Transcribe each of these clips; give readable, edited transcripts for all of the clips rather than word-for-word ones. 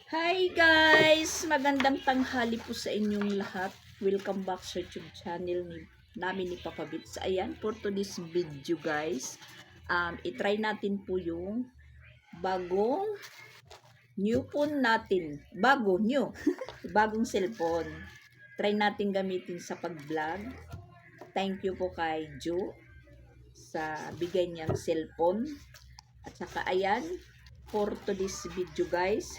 Hi guys! Magandang tanghali po sa inyong lahat. Welcome back sa YouTube channel namin ni Papa Bits. Ayan, for today's video guys, itry natin po yung bagong new phone natin. Bagong cellphone. Try natin gamitin sa pag-vlog. Thank you po kay Jo sa bigay niyang cellphone. At saka ayan, for today's video guys,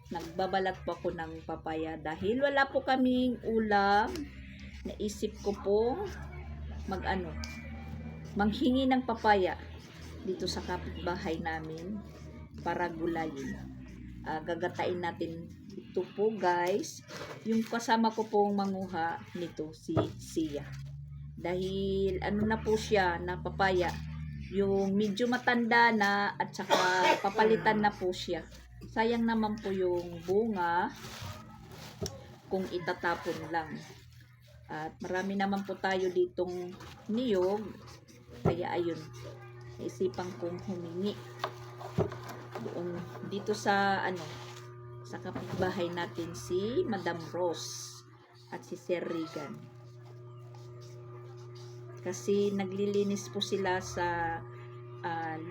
nagbabalat po ako ng papaya dahil wala po kaming ulam. Naisip ko pong manghingi ng papaya dito sa kapitbahay namin para gulayin. Gagatain natin ito po guys. Yung kasama ko pong manguha nito si Sia. Dahil na po siya na papaya. Yung medyo matanda na at saka papalitan na po siya. Sayang naman po yung bunga kung itatapon lang. At marami naman po tayo ditong niyog. Kaya ayun, naisipan kong humingi doon dito sa sa kapitbahay natin si Madam Rose at si Sir Regan. Kasi naglilinis po sila sa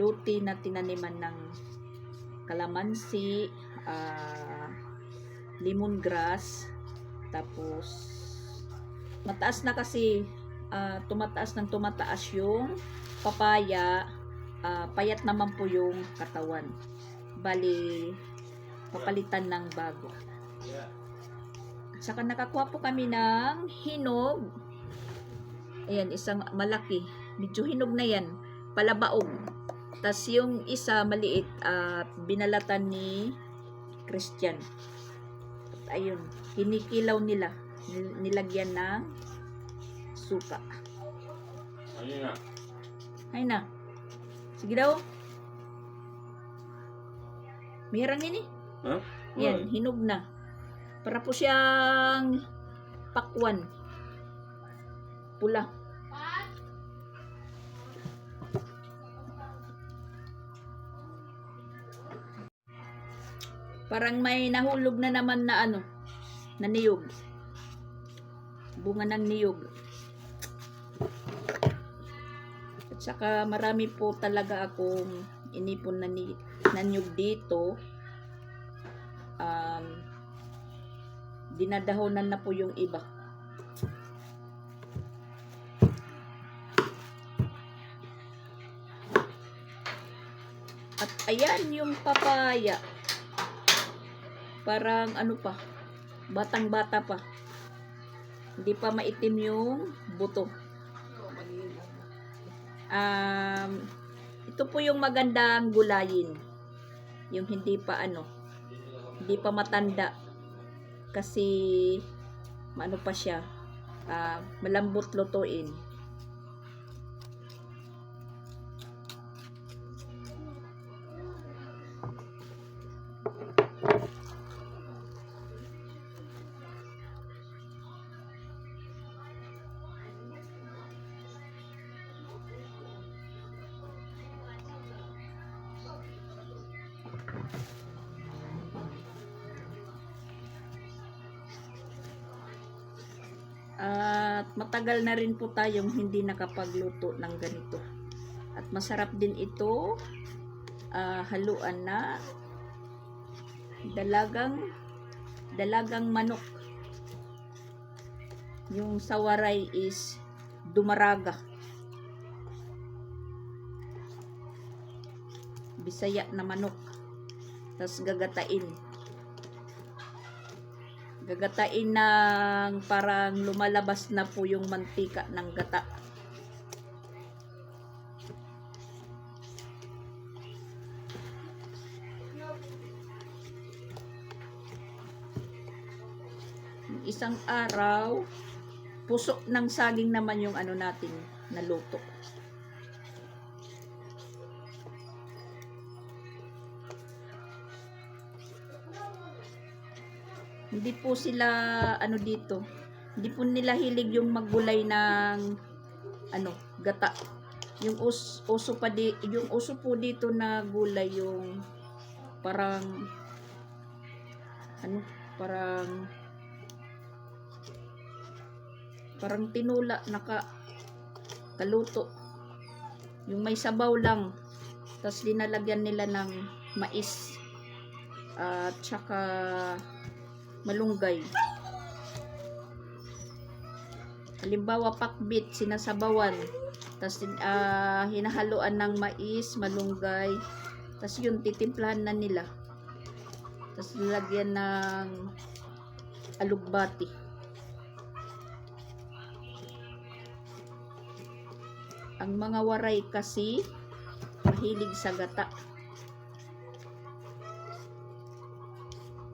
lote na tinaniman ng kalamansi, lemongrass, tapos mataas na kasi tumataas yung papaya, payat naman po yung katawan. Bali, papalitan ng bago. At saka nakakuha po kami ng hinog. Ayan, isang malaki. Medyo hinog na yan. Palabaog. Tas yung isa maliit at binalatan ni Christian. At ayun, kinikilaw nila. Nilagyan ng suka. Ay na. Sige daw. Mayroon yun eh. Huh? Yan, hinog na. Para po siyang pakwan. Pula. Parang may nahulog na naman na na niyog. Bunga ng niyog. At saka marami po talaga akong inipon na niyog dito. Dinadahonan na po yung iba. At ayan yung papaya. Parang batang-bata pa. Hindi pa maitim yung buto. Ito po yung magandang gulayin. Yung hindi pa matanda. Kasi pa siya. Malambot lutuin. At matagal na rin po tayong hindi nakapagluto ng ganito. At masarap din ito haluan na dalagang manok. Yung sawaray is dumaraga. Bisaya na manok. Tapos gagatain ng parang lumalabas na po yung mantika ng gata. Isang araw, puso ng saging naman yung natin naluto. Hindi po sila dito. Hindi po nila hilig yung maggulay ng gata. Yung uso po dito na gulay yung parang ano, parang tinula kaluto. Yung may sabaw lang. Tapos dinalagyan nila ng mais at saka malunggay. Halimbawa pakbit, sinasabawan. Tapos hinahaluan ng mais, malunggay. Tapos yun, titimplahan na nila. Tapos nilagyan ng alugbati. Ang mga waray kasi mahilig sa gata.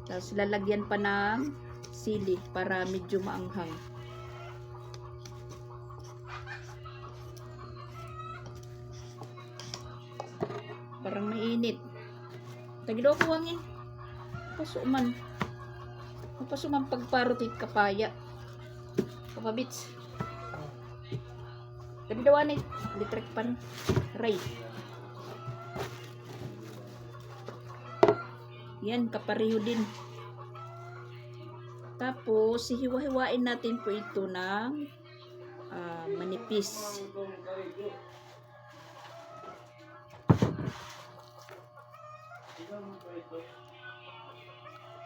Tapos lalagyan pa ng sili para medyo maanghang. Parang mainit. Tagido ko wangin. Pasuman. Pasuman pagparotit kapaya. Kapabits. Tagidawan litrik pan. Ray. Yan, kapareho din. Tapos, hiwa-hiwain natin po ito ng manipis.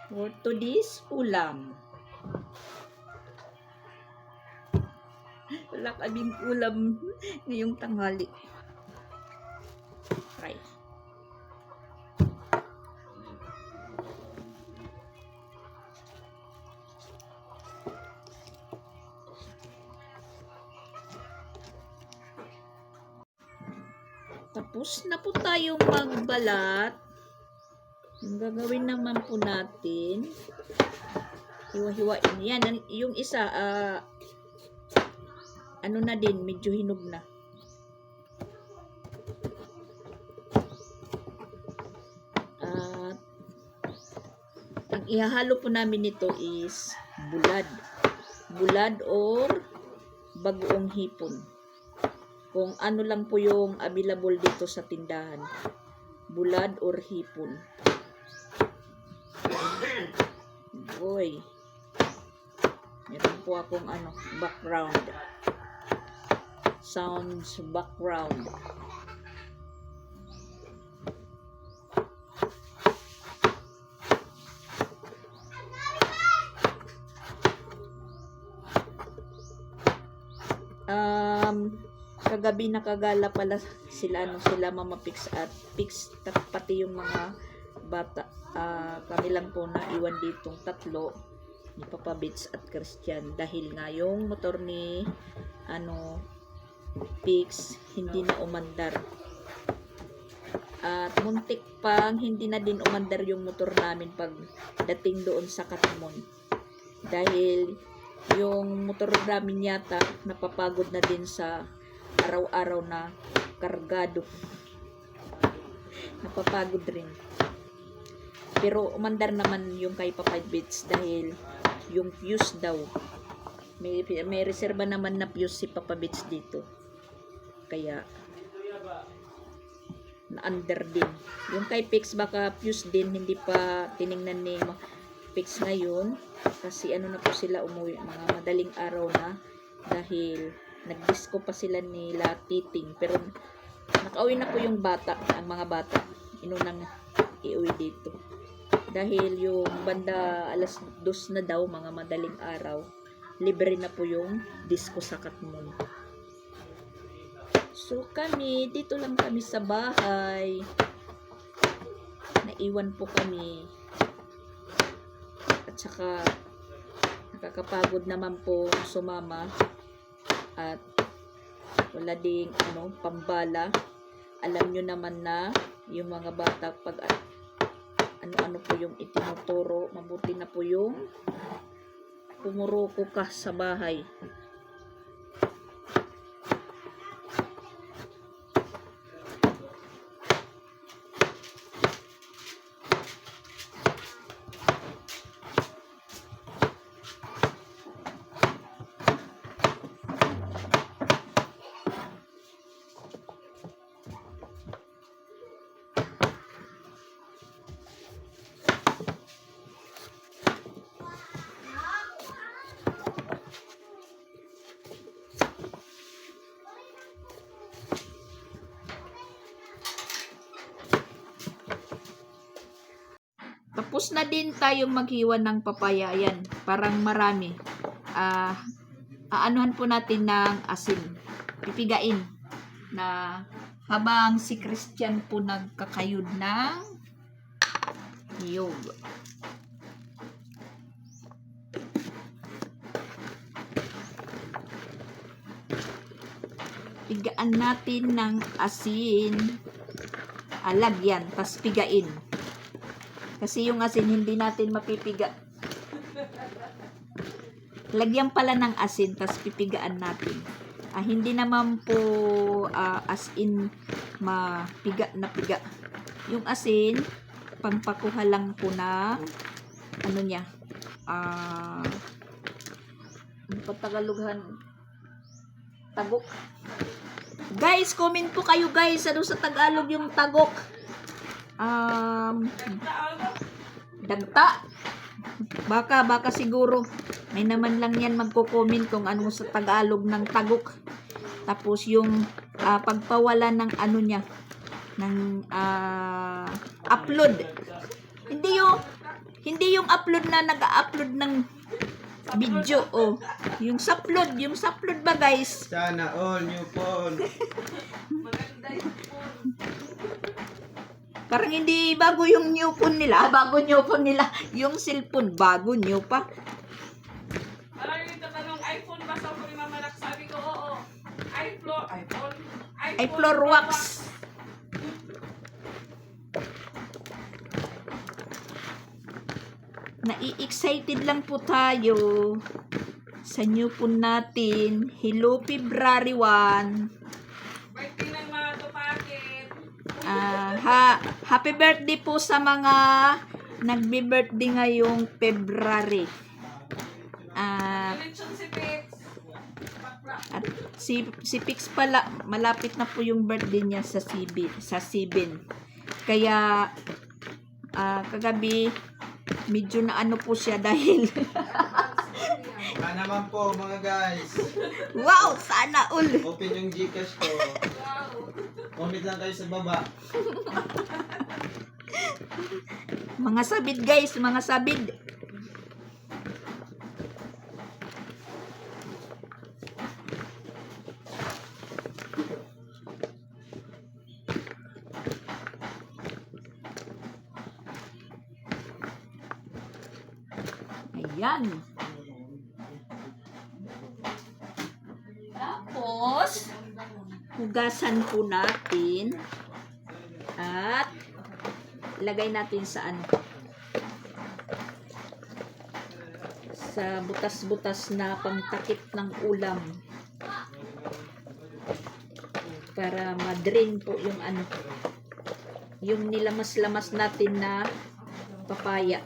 For today's ulam. Wala kaming ulam ngayong tanghali. Try. Tapos na po tayong magbalat. Ang gagawin naman po natin, hiwa-hiwain. Yan, yung isa, ano na din, medyo hinog na. Ang ihahalo po namin nito is bulad. Bulad or bagoong hipon. Kung ano lang po yung available dito sa tindahan. Bulad or hipon. Boy. Meron po akong background. Sounds background. Kagabi nakagala pala sila Mama Pix at Pix, pati yung mga bata. Kami lang po na iwan ditong tatlo, ni Papa Bits at Christian, dahil nga yung motor ni Pix hindi na umandar. At muntik pang hindi na din umandar yung motor namin pag dating doon sa Katamon. Dahil yung motor namin yata napapagod na din sa araw-araw na kargado. Napapagod rin. Pero umandar naman yung kay Papa Bits dahil yung fuse daw. May reserba naman na fuse si Papa Bits dito. Kaya na-under din. Yung kay Pix baka fuse din, hindi pa tiningnan ni Pix ngayon. Kasi na po sila umuwi, mga madaling araw na. Dahil nag-disco pa sila nila Titing. Pero nakauwi na po yung bata, ang mga bata. Inunang iuwi dito. Dahil yung banda alas 2 na daw, mga madaling araw, libre na po yung disco sa Katmon. So kami, dito lang kami sa bahay. Naiwan po kami. At saka nakakapagod naman po sumama. At wala ding pambala. Alam nyo naman na yung mga bata pag ano po yung itinuturo, mabuti na po yung pumuroko ka sa bahay. Tapos na din tayong maghiwa ng papaya. Ayan, parang marami. Aanuhan po natin ng asin. Pipigain na habang si Christian po nagkakayod ng niyog. Pigaan natin ng asin. Lagyan, tas pigain. Kasi yung asin hindi natin mapipiga. Lagyan pala ng asin, tas pipigaan natin. Hindi naman po as in mapiga na piga. Yung asin, pangpakuha lang po ng ano niya. Ano pa Tagaloghan? Tagok. Guys, comment po kayo guys. Ano sa Tagalog yung tagok? Dagta. Baka siguro. May naman lang yan magko-comment kung ano sa Tagalog ng tagok. Tapos yung pagpawala ng ano niya. Ng upload. Hindi yung upload na nag-upload ng video. Yung upload ba guys? Sana all new phone. Maganda yung phone. Parang hindi bago yung new phone nila. Bago new phone nila. Yung cellphone, bago new pa. Parang yung tatanong, iPhone ba sa ni Mama Nak? Sabi ko, oo. iPhone. Ay, floor wax. Nai-excited lang po tayo sa new phone natin. Hello, February 1. Birthday ng mga tupakin. Happy birthday po sa mga nagbe-birthday ngayong February. Lechon si Pets. At si Pix pala, malapit na po yung birthday niya sa 7. Kaya kagabi medyo na ano po siya dahil Wala naman po mga guys. wow, sana all. Open yung Gcash ko. Comment lang kayo sa baba. Mga sabid guys, mga sabid. Ayan. Tapos, hugasan po natin at lagay natin sa ano, sa butas-butas na pangtakip ng ulam para ma-drain po yung ano, yung nilamas-lamas natin na papaya.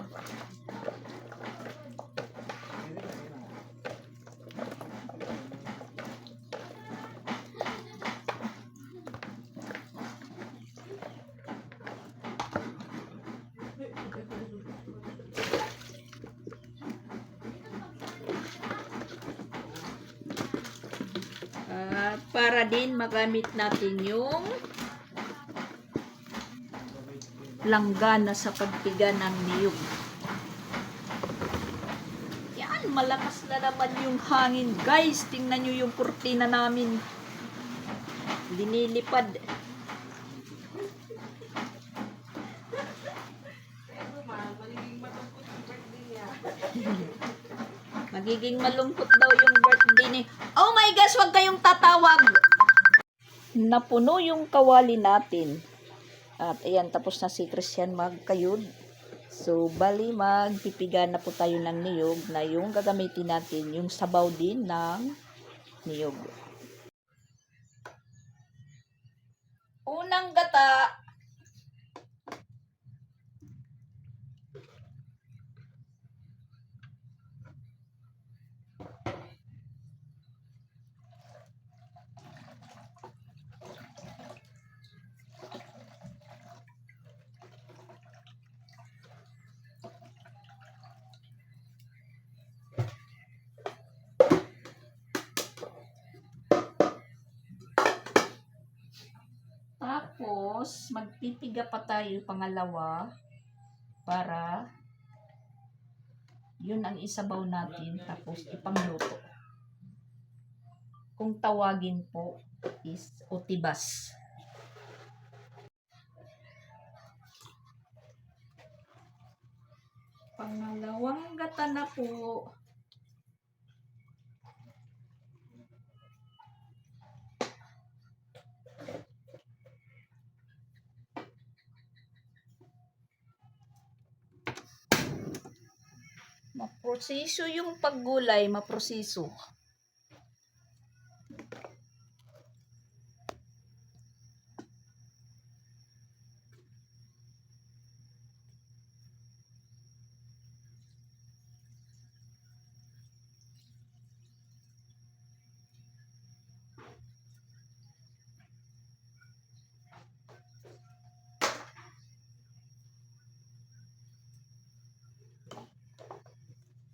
Para din magamit natin yung langgana sa pagpiga ng niyog. Yan, malakas na naman yung hangin. Guys, tingnan nyo yung kurtina namin. Linilipad. Magiging malungkot daw yung birthday ni... Oh my gosh, wag kayong tatawag! Napuno yung kawali natin. At ayan, tapos na si Christian magkayod. So, bali magpipiga na po tayo ng niyog na yung gagamitin natin, yung sabaw din ng niyog. Unang gata. Tapos, magpipiga pa tayo pangalawa. para yun ang isabaw natin tapos ipangluto. Kung tawagin po is utibas. Pangalawang gata na po. Maproseso yung paggulay, maproseso.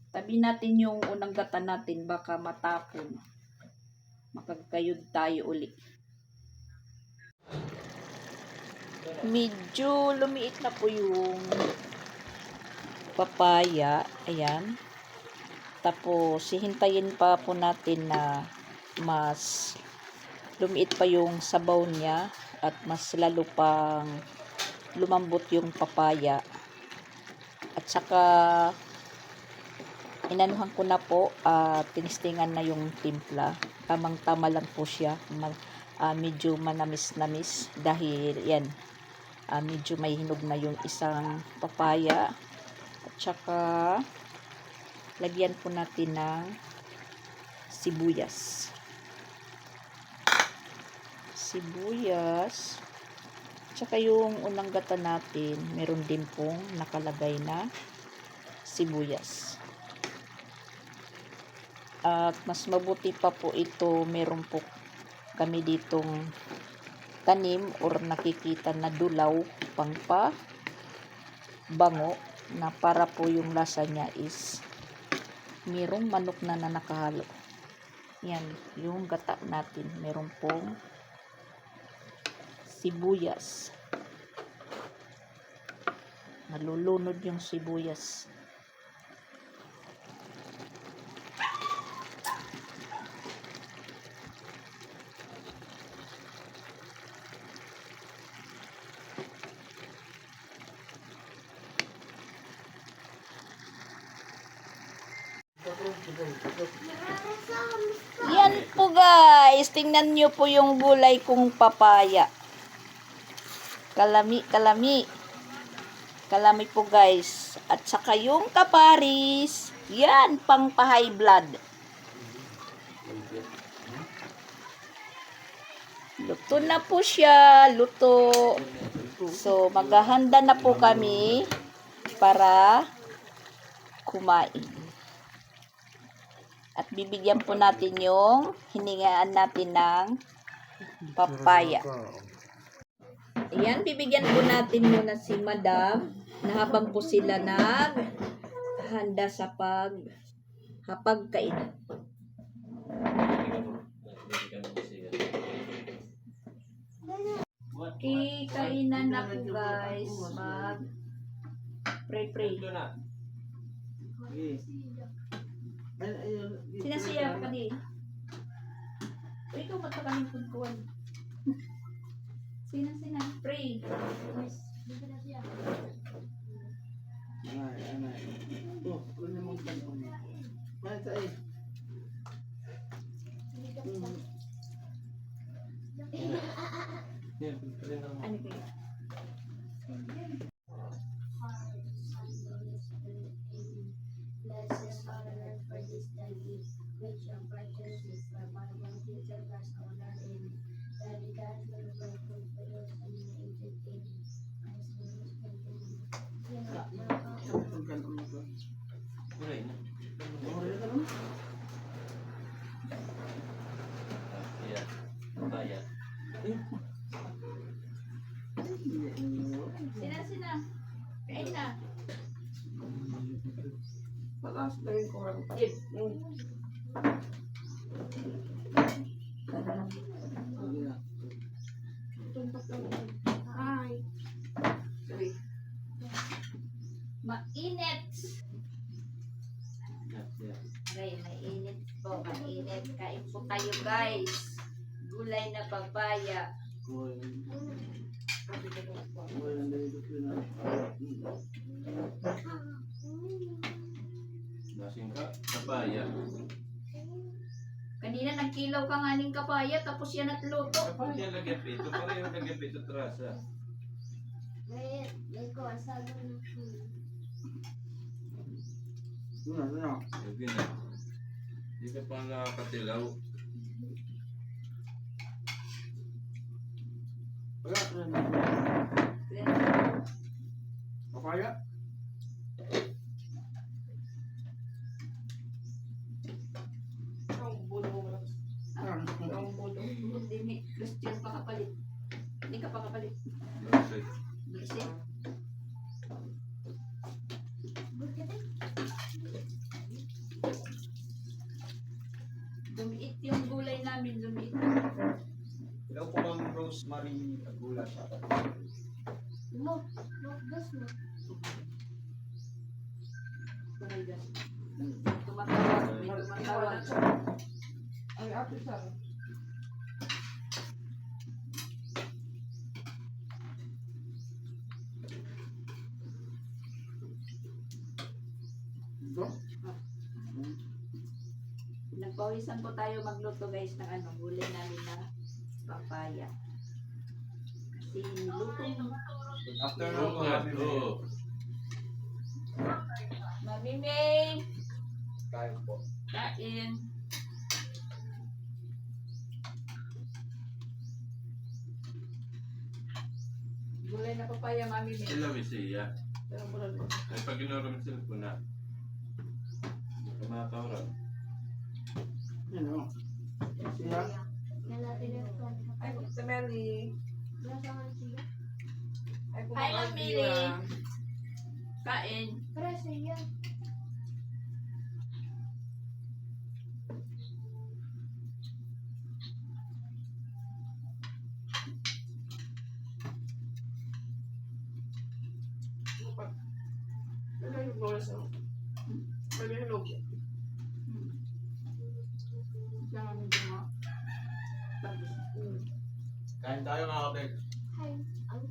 Tabi natin yung unang gata natin, baka matapon. Makagkayod tayo uli. Medyo lumiit na po yung papaya. Ayan. Tapos, hihintayin pa po natin na mas lumiit pa yung sabaw niya at mas lalo pang lumambot yung papaya. At saka, inanuhan ko na po, tinistingan na yung timpla. Tamang-tama lang po siya. Medyo manamis-namis dahil yan, medyo may hinog na yung isang papaya. At saka, lagyan po natin ng sibuyas. Tsaka yung unang gata natin, meron din pong nakalagay na sibuyas. At mas mabuti pa po ito, meron po kami ditong tanim or nakikita na dulaw pang pa bango na para po yung lasa niya is merong manok na nakahalo. Yan, yung gata natin, meron pong sibuyas. Nalulunod yung sibuyas. Yan po guys, tingnan nyo po yung gulay kong papaya. Kalami po guys. At saka yung kaparis, yan, pang pa-high blood. Luto na po siya, luto. So, maghahanda na po kami para kumain. At bibigyan po natin yung hiningaan natin ng papaya. Ayan, bibigyan po natin muna si Madam na habang po sila naghahanda sa hapagkainan. Okay, kainan na po guys. Pray. Sinasiya ka di. Ikaw ba't pa kaming pagkuhan? Sina, pray. Ano ba yun? Sina. Kain na. Bakas na rin ko lang. Hi. Sorry. Mainit. Yeah. Okay, mainit po. Mainit. Kain po tayo guys. Gulay na papaya. Lasing ka, kapaya. Kanina nagkilaw ka nga ng kapaya tapos yan at luto. Kapaya lagyan pito, pareho lagyan pito trasa. May kuwasa doon ako. Lagi na. Hindi ka pa nakakatilaw. Papaya? Ang bulo mo malakas. Ang bulo. Hindi, Christian pa kapalit. Hindi ka pa kapalit. Bakit? Kasi, lumiit yung gulay namin, lumiit. Ilaw po bang rosemary at gula sa akin? Mo, gas mo. Tumatawag, may tumatawag. Ay, ate sa. Ito? Nagpawisan po tayo magluto guys ng ano, gulay namin na papaya. Kasi lutong Good afternoon Oo po, nga, Mami May. oo. Mami May, Kain po. kain. Gulay na papaya, Mami May. Sila siya. Pero mura mo. Ay, pag inoram sila po na. Hindi ka makakaurap. Yan o. Siya? Nalatinan Ay, sa Melly. Nasa nga siya. Ay, Hi, Ma'am Mili. Kain. Pero siya. Ano yung bolas mo? Ano yung log? Siya nga medyo nga. Tapos, Kain tayo mga kapeg. Hi. Ang.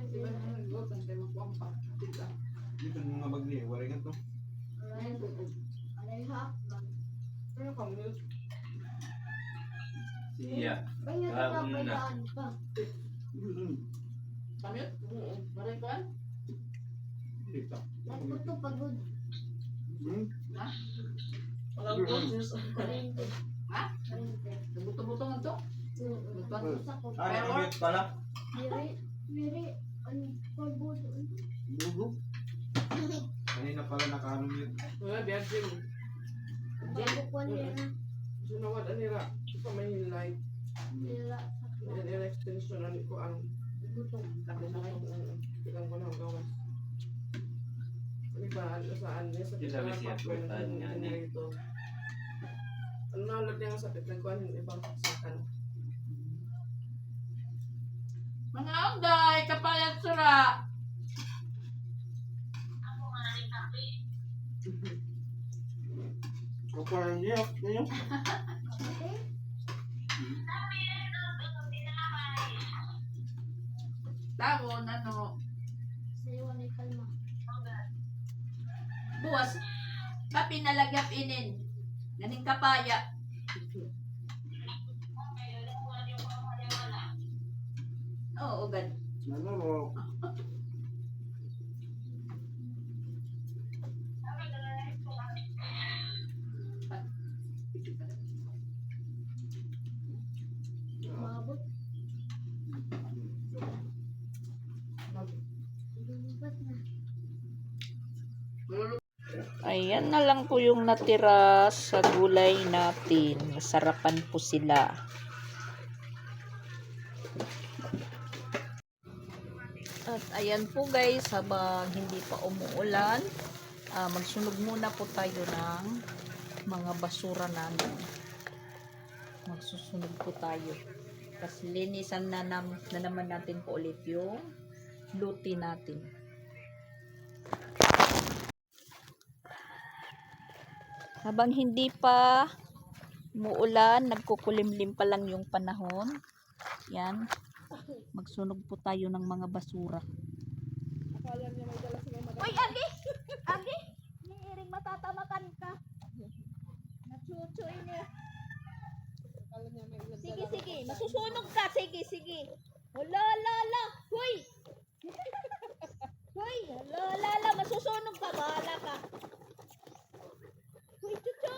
di ba na nagluto, hindi magpampa. Diba? Dito yung mga bagli. Wala ganito. Alay hakbang. Ano ka mo? Siya. Banyo Ah, na una. bayaan pa. Kamit? Maray ka? Dito. Nagputo pagod. Walang boses. Karente. Ha? Karente. Nabuto-buto nga to? Sa ko. Ah, nag-mute pala. Miri. Ano? Pagbuto. Bugo. Kanina pala naka-mute. Wala, biyan din. Bago ko nila. Sunawad anira. Ito may hilay. Nila. Yan yung extension na ko ang Butong. tapos na kayo. Ilang ko na ang gawas. Iba, saan niya sa Sila may siya butan nga ni. ito. Ano na ulit yung sakit? Nagkuhan yung ibang saksakan. Mga onday, kapayat sura. Kapag niya. Niya. Tawon, ano, Sa'yo ay kalma. buwas. Kapi nalagyap inin. Naning kapaya. Oo, gan. Ano mo? Mabot. Lumipat na. Ayan na lang po yung natira sa gulay natin. Masarapan po sila. At ayan po guys, habang hindi pa umuulan, magsunog muna po tayo ng mga basura namin. Magsusunog po tayo. Tapos linisan na naman natin po ulit yung blue tea natin. Habang hindi pa umuulan, nagkukulimlim pa lang yung panahon. Yan. Magsunog po tayo ng mga basura. Akala niya may dala si Mama Dax. Uy, Agi! Agi! Niiring matatamakan ka. Nachucho ini. Akala niya may dala. Sige, sige. Masusunog ka. Sige, sige. Hala, hala, hala. Huy! Huy! Hala, hala, hala. Masusunog ka. Bahala ka. Huy, chucho.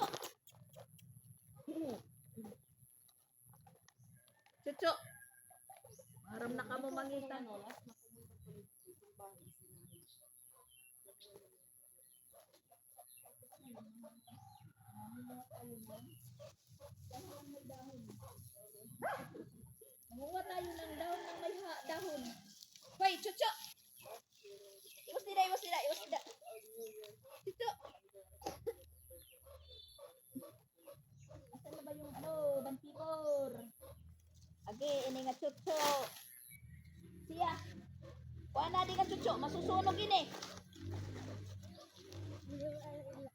Chucho. Maram na ka mo mangitan. Manguha tayo ng dahon ng may dahon. Hoy, chucho! Iwas nila, iwas nila, iwas nila. Chucho! Asan na ba yung bantikor? Age, ini nga chucho. Siya. Kuha na di nga chucho, masusunog ini.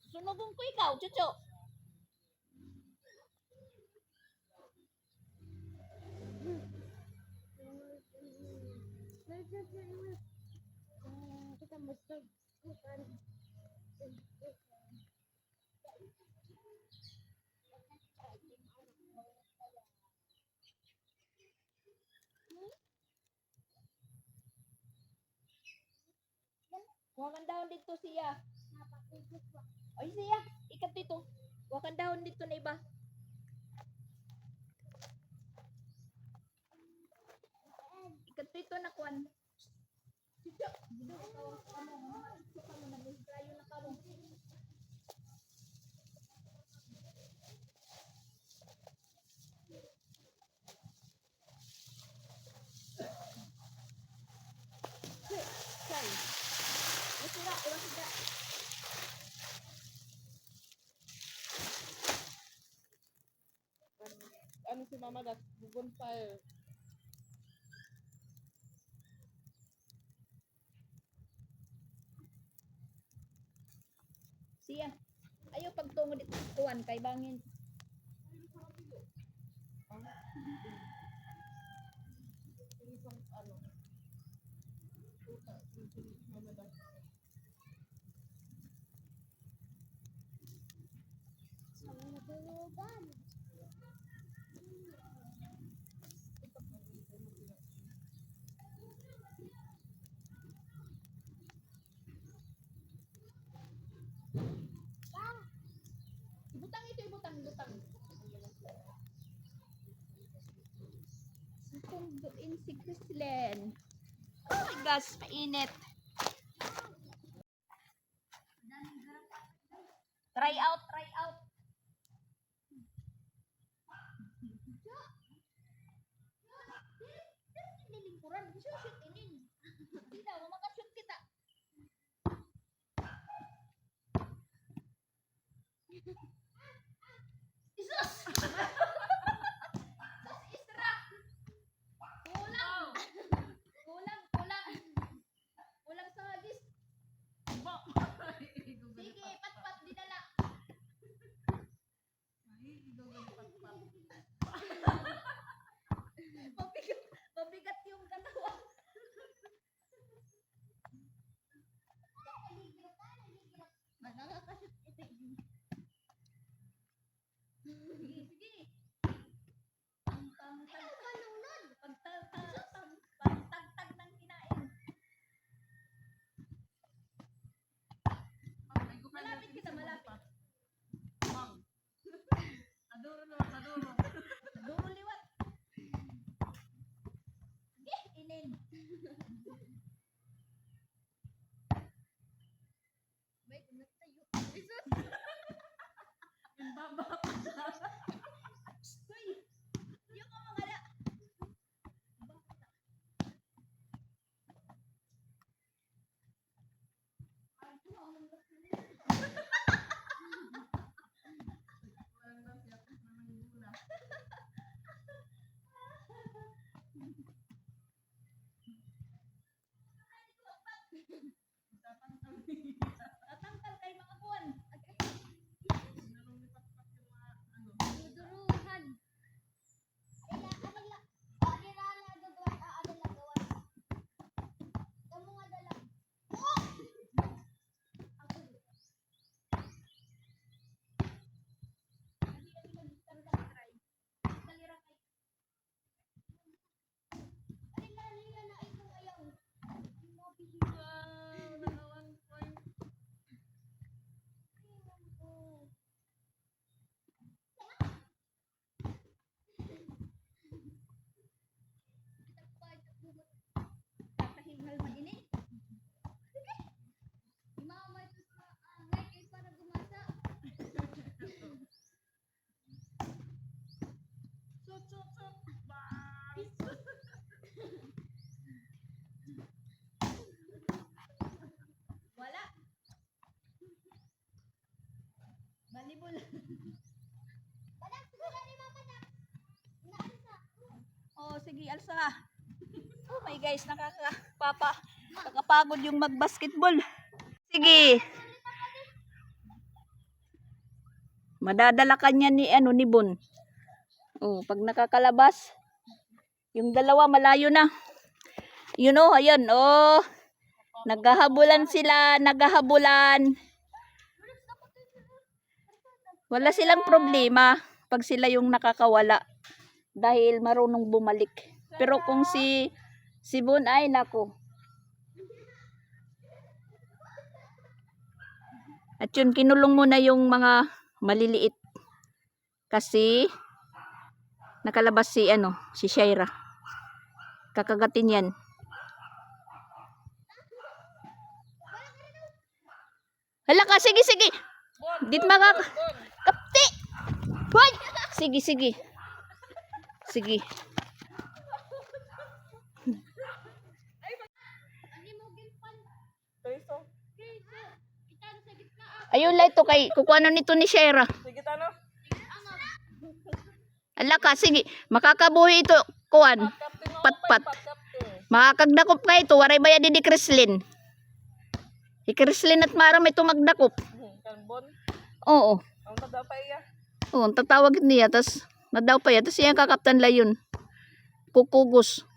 Susunogon ko ikaw, chucho. Kita mesti bukan. Kuha kang dahon dito siya. Ay siya, ikat dito. Kuha kang dahon dito na iba. Ikat dito na kuan. Chucho, dito ka kamo. Chucho ka mo na distrayo na kamo. Say. Iwas sila, iwas sila. Ano si Mama Dax? Bonfire. Siya. Ayaw pagtungo dito kuan kay bangin. Sama natulugan. Ibutang ito, ibutang, ibutang. Itong doon si Chrislen. Oh my gosh, mainit. Try out, try out. Lingkuran, shoot inin. Tidak, makashoot kita. Isus! Sus, isra! Kulang! Kulang, kulang. Kulang sa hagis. Sige, pat-pat, dinala. Mabigat, mabigat yung kalawa. Nakakashoot ito. Sige, sige. Pagtagtag ng kinain. Malapit kita, malapit. Duro liwat. Sige, inin. Wait, nagtayo. Jesus! Hoy! Yung mga na. Tatangkal kay mga kuwan. Duduruhan. Kamu nga dala. Tatahingal man ini. Mama itu naik kayak para gumasa. Wala. Balibol. Padang siguro ni mama na. Naansa. Oh, sige, alsa. Oh my guys, nakakapagod yung mag-basketball. Sige. Madadala ka niya ni ni Bon. Oh, pag nakakalabas, yung dalawa malayo na. You know, ayun, oh. Naghahabulan sila, naghahabulan. Wala silang problema pag sila yung nakakawala dahil marunong bumalik. Pero kung si Bon ay nako. At yun, kinulong muna yung mga maliliit. Kasi nakalabas si Shaira. Kakagatin yan. Hala ka, sige. Dit Kapti! Hoy! Sige. Sige. Ani mo gilpan. Peso. Kita sa gitna. Ayun lang ito kay kukuha nito ni Shaira. Sige, tano. Hala ka, sige. Makakabuhi ito, kuan. Pat-pat. Makakagdakop ka ito, waray bayad di Kreslin. Si Kreslin at Mara may tumagdakop. Kanbon. Oo. Ang nadapay ya. Oo, ang tatawag niya. Tapos, nadaw pa yan. Tapos yan kakaptan lang yun. Kukugos.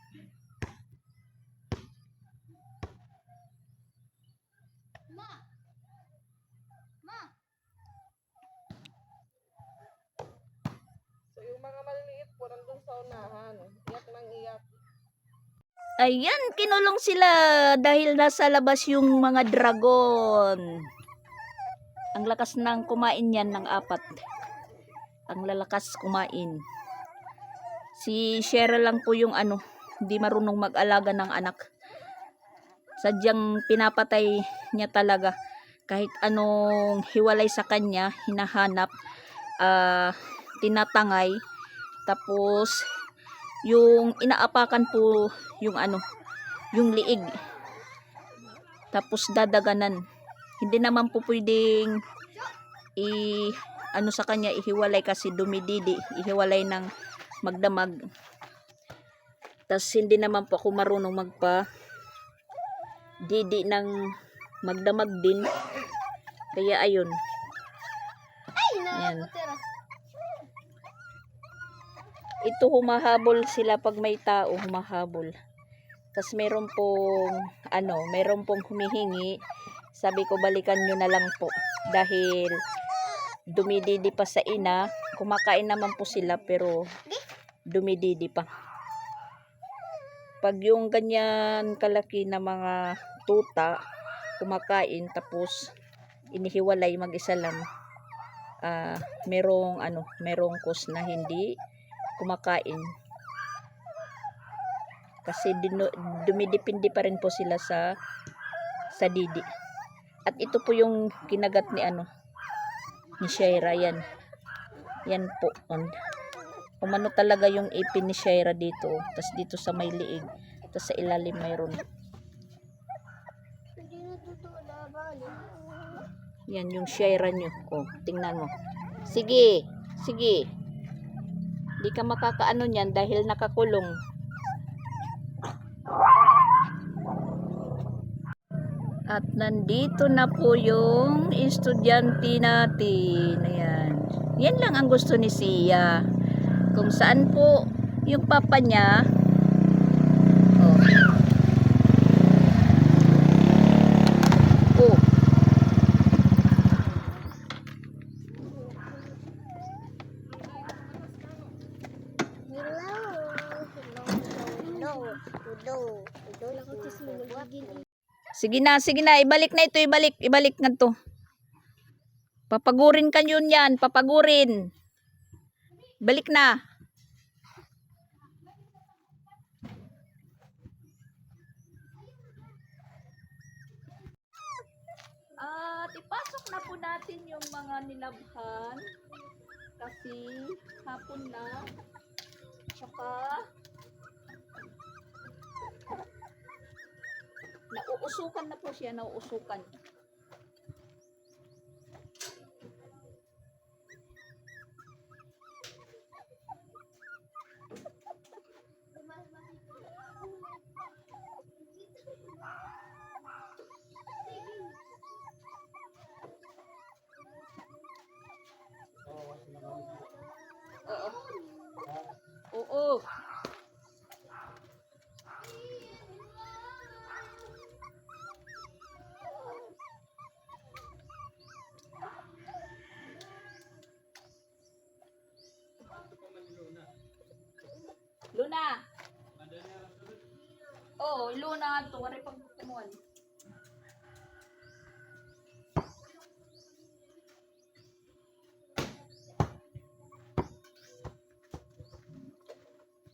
So yung mga maliliit po nandun sa unahan. Iyak nang iyak. Ayan, kinulong sila dahil nasa labas yung mga dragon. Ang lakas ng kumain yan ng 4. Ang lalakas kumain. Si Shaira lang po yung hindi marunong mag-alaga ng anak. Sadyang pinapatay niya talaga. Kahit anong hiwalay sa kanya, hinahanap, tinatangay. Tapos, yung inaapakan po yung yung liig. Tapos dadaganan. Hindi naman po pwedeng sa kanya ihiwalay kasi dumididi. Ihiwalay ng magdamag. Tapos hindi naman po ako marunong didi ng magdamag din. Kaya ayun. Ayan. Ito humahabol sila pag may tao, humahabol. Tapos meron pong humihingi. Sabi ko balikan nyo na lang po. Dahil dumididi pa sa ina. Kumakain naman po sila pero dumididi pa. Pag yung ganyan kalaki na mga tuta kumakain tapos inihiwalay mag-isa lang, merong kus na hindi kumakain kasi dumidipindi pa rin po sila sa didi. At ito po yung kinagat ni Shaira. Yan po. Umano talaga yung ipin ni Shaira dito. Tas dito sa may liig. Tas sa ilalim mayroon. Hindi na totoo na bali. Yan yung Shaira nyo. Oh, tingnan mo. Sige. Di ka makakaano niyan dahil nakakulong. At nandito na po yung estudyante natin. Ayan. Yan lang ang gusto ni Sia. Kung saan po yung papa niya. Oh. Oh. Sige na, ibalik na ito, ibalik na to. Papagurin ka yun yan, papagurin. Balik na. At ipasok na po natin yung mga nilabhan kasi hapon na. Tsaka nauusukan na po siya, nauusukan. Oo. Luna. Oh, Luna to, wala pang kumuan.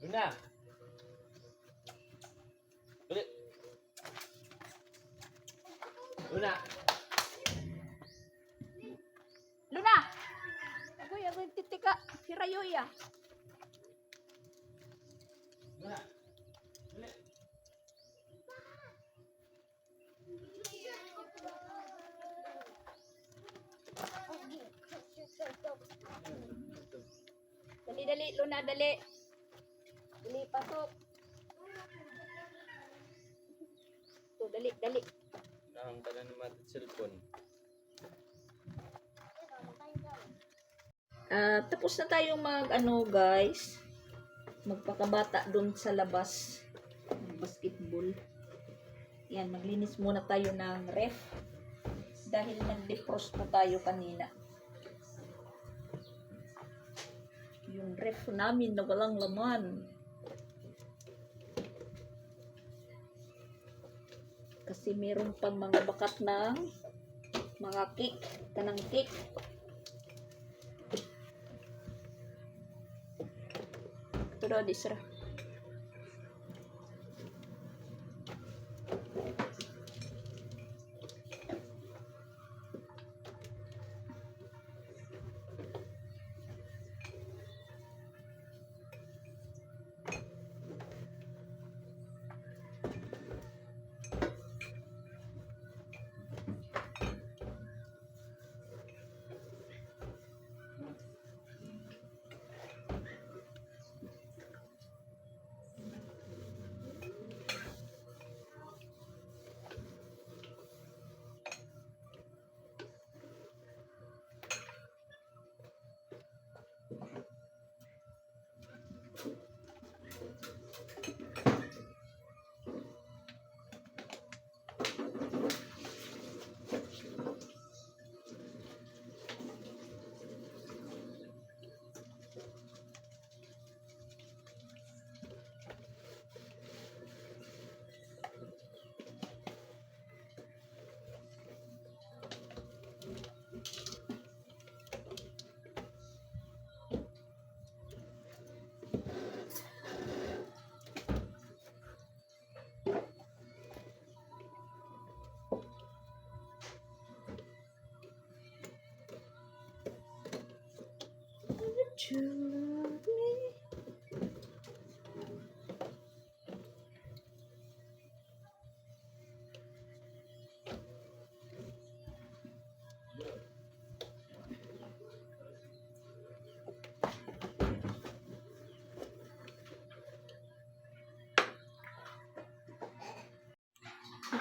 Luna! Ulit! Luna! Luna! Agoy, titika. Hirayoy ah. Luna! Ulit! Dali, Luna, dali. Dali, pasok. So, dali. Ang tanan naman at cellphone. Tapos na tayong guys. Magpakabata doon sa labas. Basketball. Yan, maglinis muna tayo ng ref. Dahil nag-defrost po tayo kanina. Yung ref namin na walang laman. Kasi meron pang mga bakat ng mga cake. Kanang cake. Ito daw, Disra.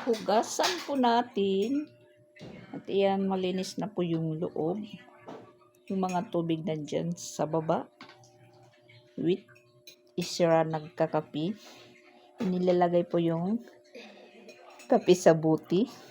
hugasan po natin. At iyan, malinis na po yung loob. Yung mga tubig na dyan sa baba. With isra nagkakapi. Nilalagay po yung kape sa buti.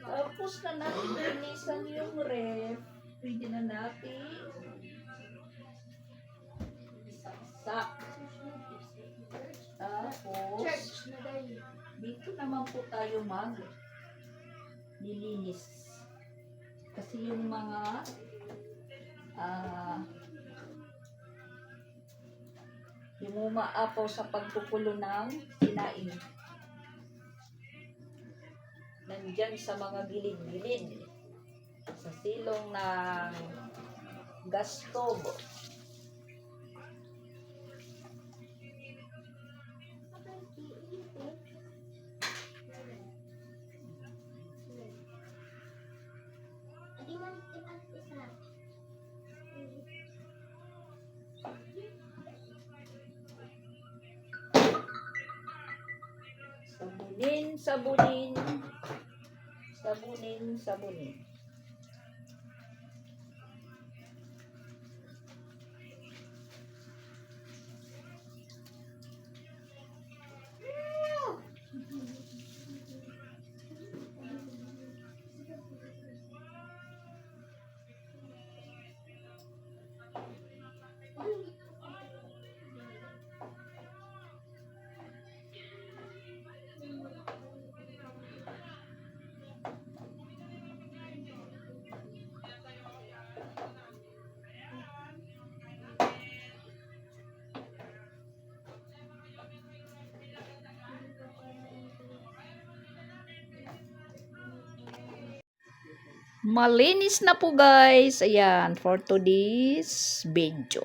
Tapos na natin linisan yung ref. Pwede na natin saksak. Tapos, dito naman po tayo nilinis. Kasi yung mga yung umaapaw sa pagkukulo ng sinaing. Nandyan sa mga gilid-gilid. Sa silong ng gas stove. Adi man ikat isa. Sabunin, sabunin. Sabunin, sabunin. Malinis na po guys. Ayan, for today's video.